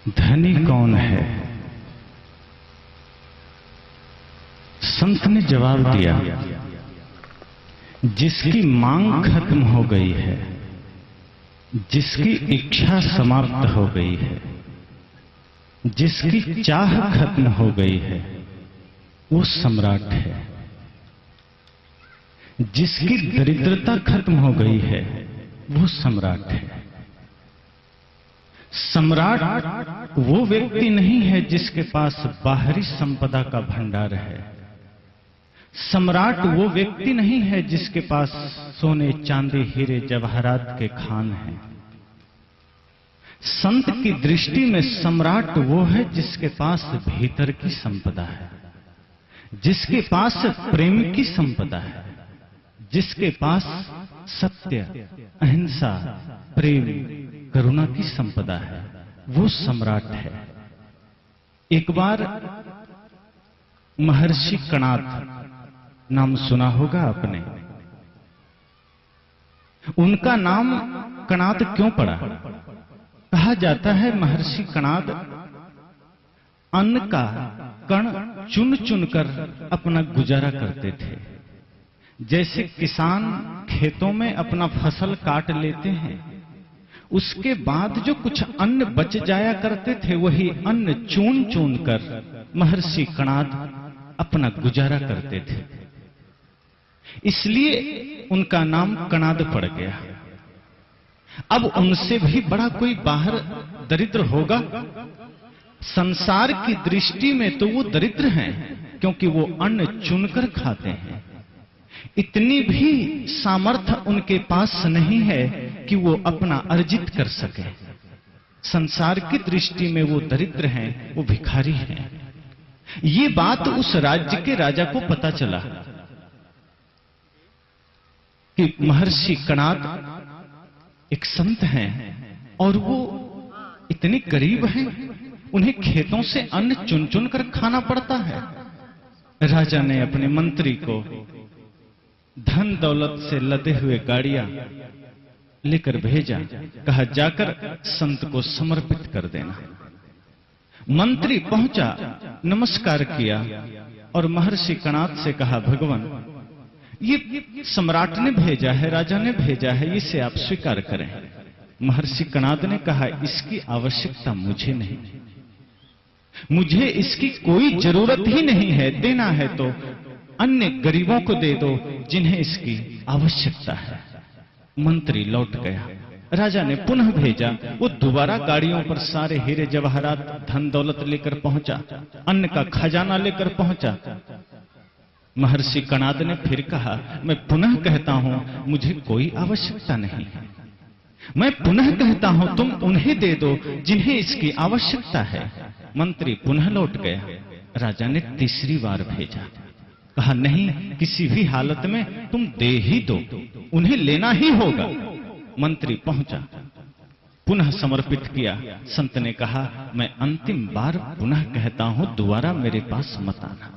धनी कौन है? संत ने जवाब दिया, जिसकी मांग खत्म हो गई है, जिसकी इच्छा समाप्त हो गई है, जिसकी चाह खत्म हो गई है, वो सम्राट है। जिसकी दरिद्रता खत्म हो गई है, वो सम्राट है। सम्राट वो व्यक्ति नहीं है जिसके पास बाहरी संपदा का भंडार है। सम्राट वो व्यक्ति नहीं है जिसके पास सोने चांदी हीरे जवाहरात के खान हैं। संत की दृष्टि में सम्राट वो है जिसके पास भीतर की संपदा है, जिसके पास प्रेम की संपदा है, जिसके पास सत्य, अहिंसा, प्रेम, करुणा की संपदा है, वो सम्राट है। एक बार महर्षि कणाद नाम सुना होगा आपने। उनका नाम कणाद क्यों पड़ा? कहा जाता है महर्षि कणाद अन्न का कण चुन चुनकर अपना गुजारा करते थे। जैसे किसान खेतों में अपना फसल काट लेते हैं, उसके बाद जो कुछ अन्न बच जाया करते थे, वही अन्न चुन चुन कर महर्षि कणाद अपना गुजारा करते थे। इसलिए उनका नाम कणाद पड़ गया। अब उनसे भी बड़ा कोई बाहर दरिद्र होगा? संसार की दृष्टि में तो वो दरिद्र हैं, क्योंकि वो अन्न चुनकर खाते हैं। इतनी भी सामर्थ्य उनके पास नहीं है कि वो अपना अर्जित कर सके। संसार की दृष्टि में वो दरिद्र हैं, वो भिखारी हैं। ये बात उस राज्य के राजा को पता चला कि महर्षि कणाद एक संत हैं और वो इतने गरीब हैं, उन्हें खेतों से अन्न चुन चुन कर खाना पड़ता है। राजा ने अपने मंत्री को धन दौलत से लदे हुए गाड़ियां लेकर भेजा। कहा, जाकर संत को समर्पित कर देना। मंत्री पहुंचा, नमस्कार किया और महर्षि कणाद से कहा, भगवान, ये सम्राट ने भेजा है, राजा ने भेजा है, इसे आप स्वीकार करें। महर्षि कणाद ने कहा, इसकी आवश्यकता मुझे नहीं, मुझे इसकी कोई जरूरत ही नहीं है। देना है तो अन्य गरीबों को दे दो जिन्हें इसकी आवश्यकता है। मंत्री लौट गया। राजा ने पुनः भेजा। वो दोबारा गाड़ियों पर सारे हीरे जवाहरात धन दौलत लेकर पहुंचा, अन्न का खजाना लेकर पहुंचा। महर्षि कणाद ने फिर कहा, मैं पुनः कहता हूं, मुझे कोई आवश्यकता नहीं है। मैं पुनः कहता हूं, तुम उन्हें दे दो जिन्हें इसकी आवश्यकता है। मंत्री पुनः लौट गया। राजा ने तीसरी बार भेजा। कहा, नहीं, किसी भी हालत में तुम दे ही दो, उन्हें लेना ही होगा। मंत्री पहुंचा, पुनः समर्पित किया। संत ने कहा, मैं अंतिम बार पुनः कहता हूं, दोबारा मेरे पास मत आना,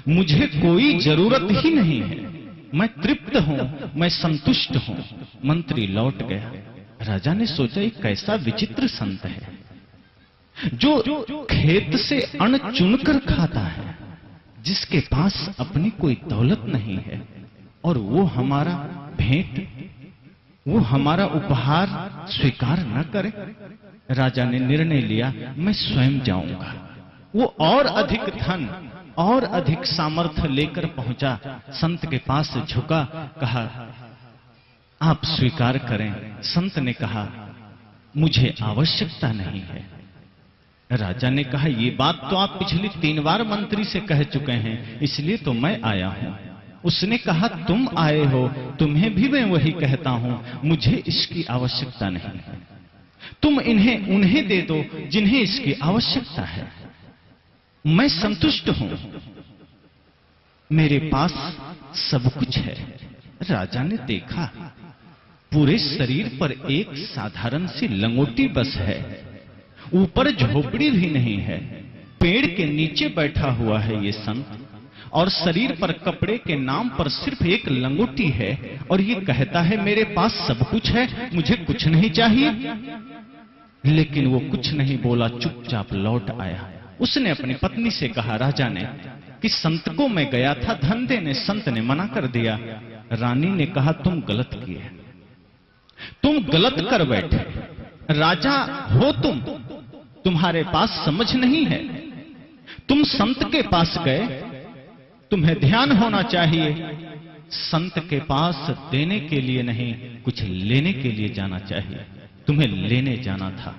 मुझे कोई जरूरत ही नहीं है, मैं तृप्त हूं, मैं संतुष्ट हूं। मंत्री लौट गया। राजा ने सोचा, ये कैसा विचित्र संत है जो खेत से अन्न चुनकर खाता है, जिसके पास अपनी कोई दौलत नहीं है, और वो हमारा भेंट, वो हमारा उपहार स्वीकार न करे। राजा ने निर्णय लिया, मैं स्वयं जाऊंगा। वो और अधिक धन और अधिक सामर्थ्य लेकर पहुंचा। संत के पास झुका, कहा, आप स्वीकार करें। संत ने कहा, मुझे आवश्यकता नहीं है। राजा ने कहा, ये बात तो आप पिछली 3 बार मंत्री से कह चुके हैं, इसलिए तो मैं आया हूं। उसने कहा, तुम आए हो, तुम्हें भी मैं वही कहता हूं, मुझे इसकी आवश्यकता नहीं है। तुम इन्हें उन्हें दे दो जिन्हें इसकी आवश्यकता है। मैं संतुष्ट हूं, मेरे पास सब कुछ है। राजा ने देखा, पूरे शरीर पर एक साधारण सी लंगोटी बस है, ऊपर झोपड़ी भी नहीं है। पेड़ के नीचे बैठा हुआ है ये संत, और शरीर पर कपड़े के नाम पर सिर्फ एक लंगोटी है, और ये कहता है, मेरे पास सब कुछ है, मुझे कुछ नहीं चाहिए। लेकिन वो कुछ नहीं बोला, चुपचाप लौट आया। उसने अपनी पत्नी से कहा, राजा ने कि संत को मैं गया था धन देने, संत ने मना कर दिया। रानी ने कहा, तुम गलत किए, तुम गलत कर बैठे, राजा हो तुम, तुम्हारे पास समझ नहीं है, तुम संत के पास गए, तुम्हें ध्यान होना चाहिए, संत के पास देने के लिए नहीं, कुछ लेने के लिए जाना चाहिए, तुम्हें लेने जाना था,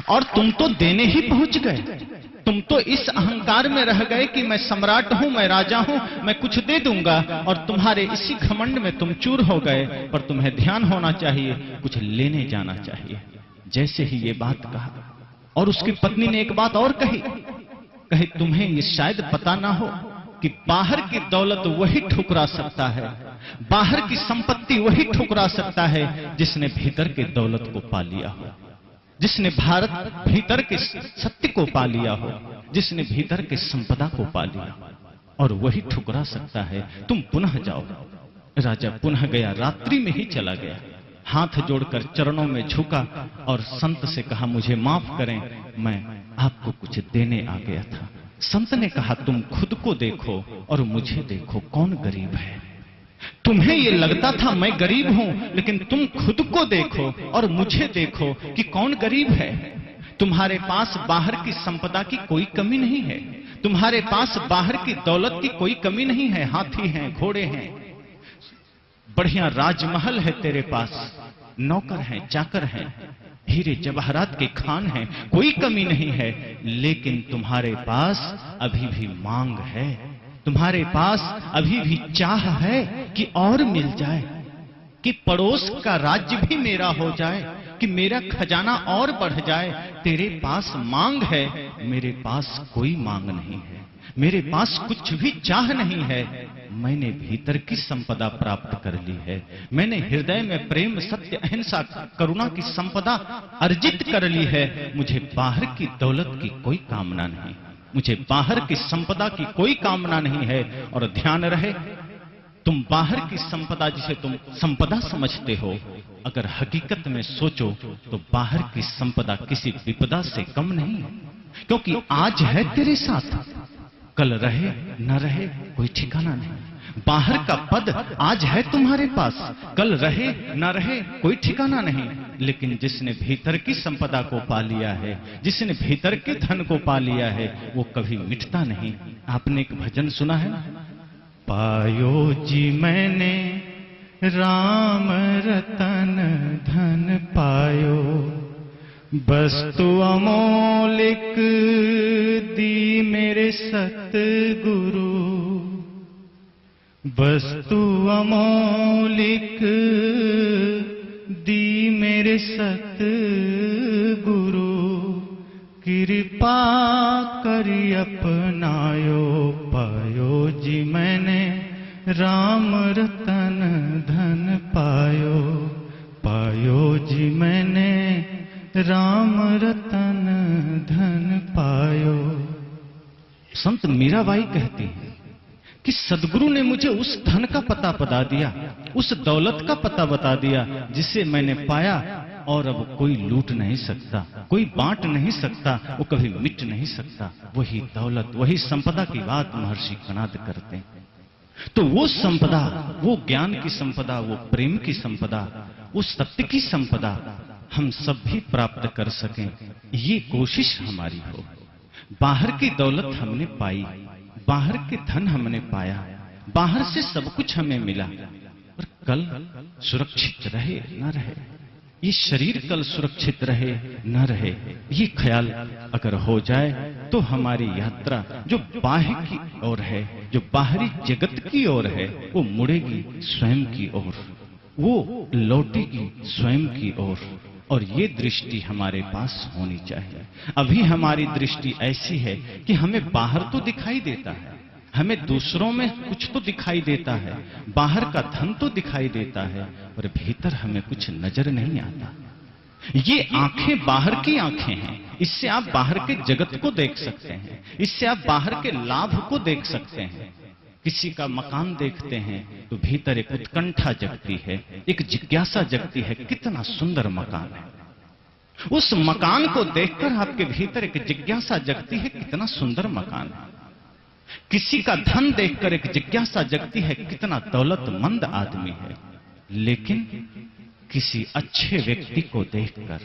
और तुम तो देने ही पहुंच गए। तुम तो इस अहंकार में रह गए कि मैं सम्राट हूं, मैं राजा हूं, मैं कुछ दे दूंगा, और तुम्हारे इसी घमंड में तुम चूर हो गए। पर तुम्हें ध्यान होना चाहिए, कुछ लेने जाना चाहिए। जैसे ही ये बात कहा, और उसकी पत्नी ने एक बात और कही, कहे तुम्हें ये शायद पता ना हो कि बाहर की दौलत वही ठुकरा सकता है, बाहर की संपत्ति वही ठुकरा सकता है जिसने भीतर की दौलत को पा लिया हो, जिसने भारत भीतर के सत्य को पा लिया हो, जिसने भीतर के संपदा को पा लिया, और वही ठुकरा सकता है। तुम पुनः जाओ। राजा पुनः गया, रात्रि में ही चला गया, हाथ जोड़कर चरणों में झुका और संत से कहा, मुझे माफ करें, मैं आपको कुछ देने आ गया था। संत ने कहा, तुम खुद को देखो और मुझे देखो, कौन गरीब है। तुम्हें ये लगता था मैं गरीब हूं, लेकिन तुम खुद को देखो और मुझे देखो कि कौन गरीब है। तुम्हारे पास बाहर की संपदा की कोई कमी नहीं है, तुम्हारे पास बाहर की दौलत की कोई कमी नहीं है। हाथी हैं, घोड़े हैं, बढ़िया राजमहल है तेरे पास, नौकर हैं, चाकर हैं, हीरे जवाहरात के खान हैं, कोई कमी नहीं है। लेकिन तुम्हारे पास अभी भी मांग है, तुम्हारे पास अभी भी चाह है कि और मिल जाए, कि पड़ोस का राज्य भी मेरा हो जाए, कि मेरा खजाना और बढ़ जाए। तेरे पास मांग है, मेरे पास कोई मांग नहीं है, मेरे पास कुछ भी चाह नहीं है। मैंने भीतर की संपदा प्राप्त कर ली है, मैंने हृदय में प्रेम, सत्य, अहिंसा, करुणा की संपदा अर्जित कर ली है। मुझे बाहर की दौलत की कोई कामना नहीं, मुझे बाहर की संपदा की कोई कामना नहीं है। और ध्यान रहे, तुम बाहर की संपदा जिसे तुम संपदा समझते हो, अगर हकीकत में सोचो तो बाहर की संपदा किसी विपदा से कम नहीं है। क्योंकि आज है तेरे साथ, कल रहे न रहे कोई ठिकाना नहीं। बाहर का पद आज है तुम्हारे पास, कल रहे न रहे कोई ठिकाना नहीं। लेकिन जिसने भीतर की संपदा को पा लिया है, जिसने भीतर के धन को पा लिया है, वो कभी मिटता नहीं। आपने एक भजन सुना है, पायो जी मैंने राम रतन धन पायो, वस्तु अमोलिक दी मेरे सतगुरु, वस्तु अमोलिक दी मेरे सतगुरु, कृपा करी अपनायो, पायो जी मैंने राम रतन धन पायो, पायो जी मैंने राम रतन धन पायो। संत मीराबाई कहती हैं कि सदगुरु ने मुझे उस धन का पता बता दिया, उस दौलत का पता बता दिया जिसे मैंने पाया, और अब कोई लूट नहीं सकता, कोई बांट नहीं सकता, वो कभी मिट नहीं सकता। वही दौलत, वही संपदा की बात महर्षि कणाद करते हैं। तो वो संपदा, वो ज्ञान की संपदा, वो प्रेम की संपदा, वो सत्य की संपदा हम सब भी प्राप्त कर सकें, ये कोशिश हमारी हो। बाहर की दौलत हमने पाई, बाहर के धन हमने पाया, बाहर से सब कुछ हमें मिला, पर कल सुरक्षित रहे न रहे, ये शरीर कल सुरक्षित रहे न रहे, ये ख्याल अगर हो जाए तो हमारी यात्रा जो बाह्य की ओर है, जो बाहरी जगत की ओर है, वो मुड़ेगी स्वयं की ओर, वो लौटेगी स्वयं की ओर। और ये दृष्टि हमारे पास होनी चाहिए। अभी हमारी दृष्टि ऐसी है कि हमें बाहर तो दिखाई देता है, हमें दूसरों में कुछ तो दिखाई देता है, बाहर का धन तो दिखाई देता है, पर भीतर हमें कुछ नजर नहीं आता। ये आंखें बाहर की आंखें हैं, इससे आप बाहर के जगत को देख सकते हैं, इससे आप बाहर के लाभ को देख सकते हैं। किसी का मकान देखते हैं तो भीतर एक उत्कंठा जगती है, एक जिज्ञासा जगती है, कितना सुंदर मकान है, उस मकान को देखकर आपके भीतर एक जिज्ञासा जगती है, कितना सुंदर मकान है। किसी का धन देखकर एक जिज्ञासा जगती है, कितना दौलतमंद आदमी है। लेकिन किसी अच्छे व्यक्ति को देखकर,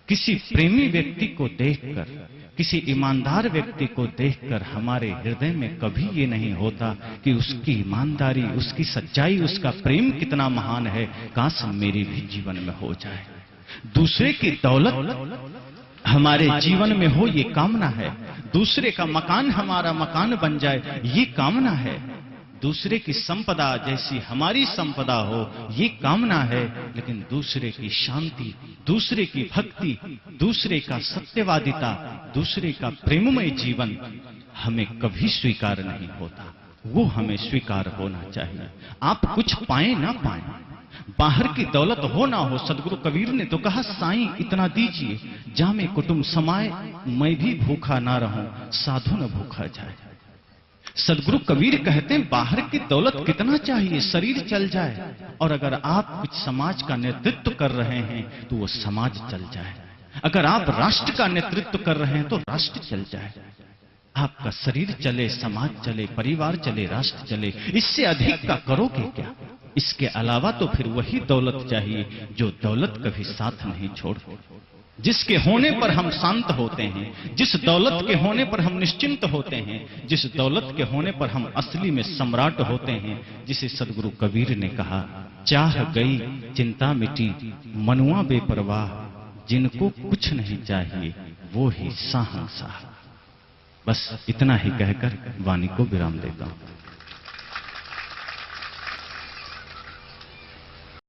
किसी प्रेमी व्यक्ति को देखकर, किसी ईमानदार व्यक्ति को देखकर हमारे हृदय में कभी ये नहीं होता कि उसकी ईमानदारी, उसकी सच्चाई, उसका प्रेम कितना महान है, काश मेरे भी जीवन में हो जाए। दूसरे की दौलत हमारे जीवन में हो, ये कामना है। दूसरे का मकान हमारा मकान बन जाए, ये कामना है। दूसरे की संपदा जैसी हमारी संपदा हो, ये कामना है। लेकिन दूसरे की शांति, दूसरे की भक्ति, दूसरे का सत्यवादिता, दूसरे का प्रेममय जीवन हमें कभी स्वीकार नहीं होता। वो हमें स्वीकार होना चाहिए। आप कुछ पाए ना पाए, बाहर की दौलत हो ना हो, सदगुरु कबीर ने तो कहा, साईं इतना दीजिए जामे कुटुंब समाए, मैं भी भूखा ना रहूं, साधु न भूखा जाए। सदगुरु कबीर कहते हैं, बाहर की दौलत कितना चाहिए, शरीर चल जाए, और अगर आप कुछ समाज का नेतृत्व कर रहे हैं तो वो समाज चल जाए। अगर आप राष्ट्र का नेतृत्व कर रहे हैं तो राष्ट्र चल जाए। आपका शरीर चले, समाज चले, परिवार चले, राष्ट्र चले, इससे अधिक का करोगे क्या? इसके अलावा तो फिर वही दौलत चाहिए जो दौलत कभी साथ नहीं छोड़ती, जिसके होने पर हम शांत होते हैं, जिस दौलत के होने पर हम निश्चिंत होते हैं, जिस दौलत के होने पर हम असली में सम्राट होते हैं, जिसे सदगुरु कबीर ने कहा, चाह गई चिंता मिटी, मनुआ बेपरवाह, जिनको कुछ नहीं चाहिए वो ही शाहंशाह। बस इतना ही कहकर वाणी को विराम देता हूं।